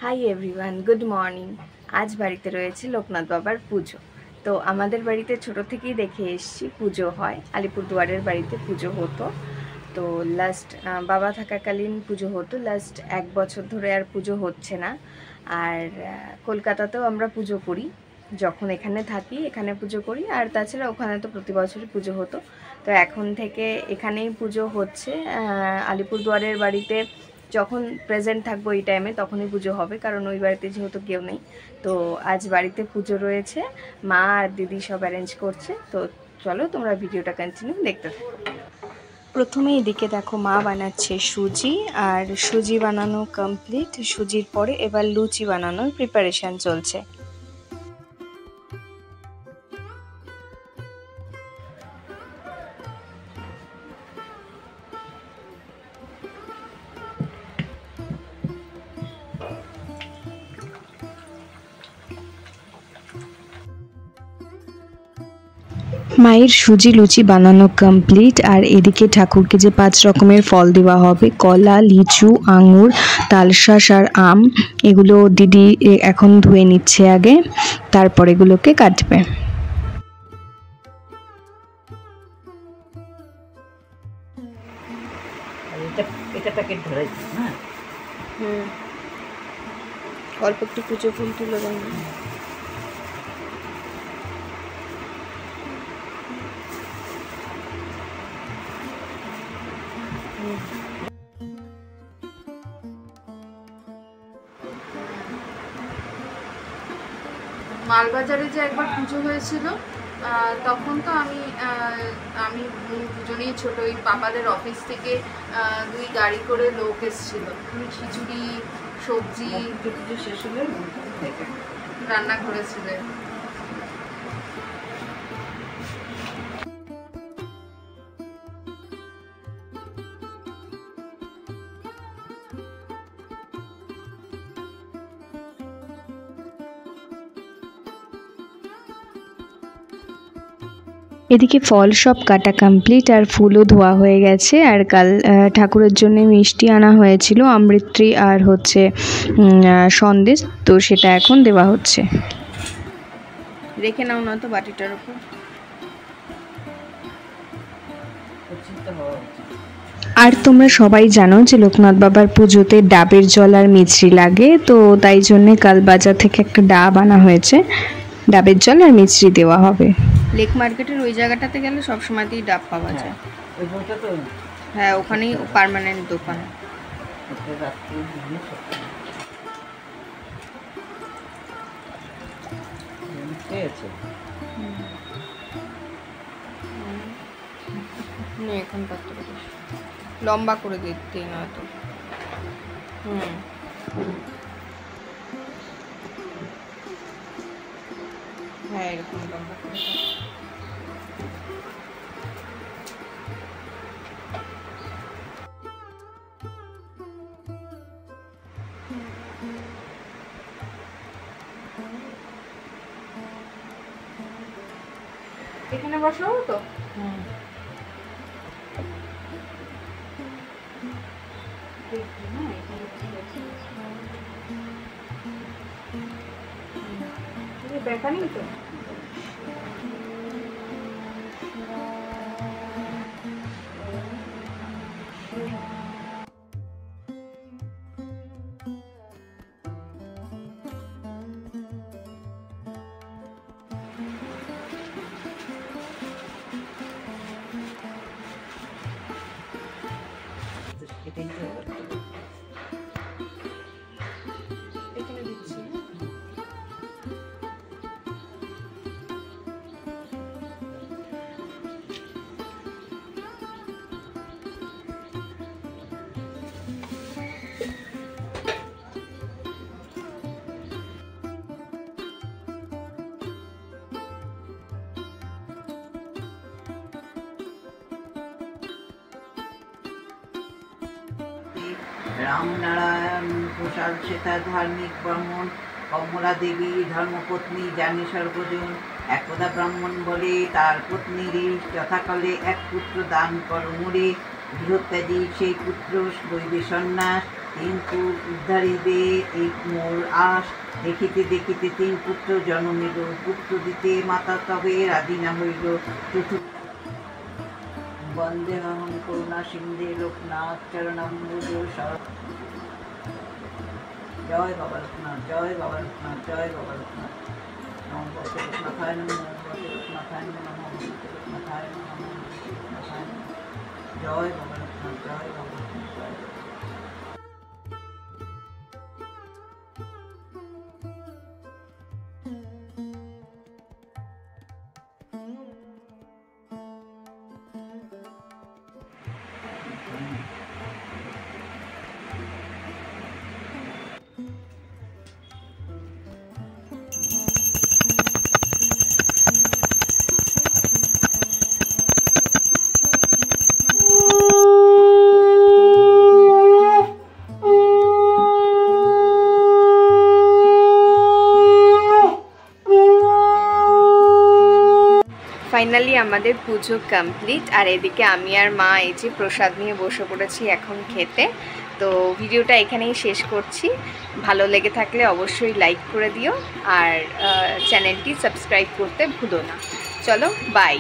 Hi everyone, good morning. আজ বাড়িতে রয়েছে লোকনাথ বাবার পুজো। তো আমাদের বাড়িতে ছোট থেকেই দেখে এসেছি পুজো হয়, আলিপুরদুয়ারের বাড়িতে পুজো হতো। তো লাস্ট বাবা থাকাকালীন পুজো হতো, লাস্ট 1 বছর ধরে আর পুজো হচ্ছে না। আর কলকাতাতেও আমরা পুজো করি, যখন এখানে থাকি এখানে পুজো করি, আর তাছাড়া ওখানে তো প্রতি বছরই পুজো হতো। তো এখন থেকে এখানেই পুজো হচ্ছে। আলিপুরদুয়ারের বাড়িতে যখন প্রেজেন্ট থাকবো এই টাইমে তখনই পুজো হবে, কারণ ওই বাড়িতে যেহেতু কেউ নেই। তো আজ বাড়িতে পুজো রয়েছে, মা আর দিদি সব অ্যারেঞ্জ করছে। তো চলো তোমরা ভিডিওটা কন্টিনিউ দেখতে থাকো। প্রথমে এদিকে দেখো মা বানাচ্ছে সুজি, আর সুজি বানানো কমপ্লিট। সুজির পরে এবার লুচি বানানোর প্রিপারেশন চলছে। মায়ের সুজি লুচি বানানো কমপ্লিট, আর এদিকে ঠাকুরকে যে 5 রকমের ফল দেওয়া হবে, কলা, লিচু, আঙুর, তালশাঁস আর আম, এগুলো দিদি এখন ধুয়ে নিচ্ছে আগে, তারপর এগুলোকে কাটবে। অল্প একটু পুজো ফুল তুলে দেন। মালবাজারে যে একবার পুজো হয়েছিল, তখন তো আমি দুজনেই ছোট, ওই পাপাদের অফিস থেকে 2 গাড়ি করে লোক এসেছিল, খিচুড়ি সবজি শেষ হলে রান্না করেছিলেন। এদিকে ফল সব কাটা কমপ্লিট, আর ফুলও ধোয়া হয়ে গেছে। আর কাল ঠাকুরের জন্য মিষ্টি আনা হয়েছিল, আমৃত্রি আর হচ্ছে সন্দেশ, তো সেটা এখন দেওয়া হচ্ছে। রেখে নাও না তো বাটিটার উপর। আর তোমরা সবাই জানো যে লোকনাথ বাবার পুজোতে ডাবের জল আর মিছরি লাগে, তো তাই জন্যে কাল বাজার থেকে একটা ডাব আনা হয়েছে, ডাবের জল আর মিছরি দেওয়া হবে। লেক মার্কেটের ওই জায়গাটাতে গেলে সব সময়তেই ডাব পাওয়া যায়। হ্যাঁ, ওখানেই পার্মানেন্ট দোকান। এখন লম্বা করে দিতে নয়তো। হ্যাঁ, এরকম লম্বা করে। এখানে বসাবো তো। দেখা নেই তো। রামনারায়ণ প্রসাদ সেতা ধার্মিক ব্রাহ্মণ কমলা দেবী ধর্মপত্নী জানে সর্বজন। একদা ব্রাহ্মণ বলে তার পত্নীরে, যথাকালে এক পুত্র দান কর মোরে। গৃহত্যাগী সেই পুত্র দৈবে সন্ন্যাস, তিন পুর উদ্ধারিবে এই মোর আশ, দেখিতে দেখিতে তিন পুত্র জন্মিল, পুত্র দিতে মাতা তবে রাধিনা হইল। বন্দেহং করুণা সিন্ধে লোকনাথ চরণাম্বুজ শরৎ। জয় বাবা লোকনাথ, জয় বাবা লোকনাথ, জয় বাবা লোকনাথ। নমো ভগবতে লোকনাথায় নমঃ, নমো ভগবতে লোকনাথায় নমঃ, নমো ভগবতে লোকনাথায় নমঃ, নমো ভগবতে লোকনাথায় নমঃ। জয় বাবা লোকনাথ, জয় বাবা লোকনাথ, জয় বাবা। ফাইনালি আমাদের পুজো কমপ্লিট। আর এদিকে আমি আর মা এই যে প্রসাদ নিয়ে বসে পড়েছি এখন খেতে। তো ভিডিওটা এখানেই শেষ করছি। ভালো লেগে থাকলে অবশ্যই লাইক করে দিও আর চ্যানেলটি সাবস্ক্রাইব করতে ভুলো না। চলো বাই।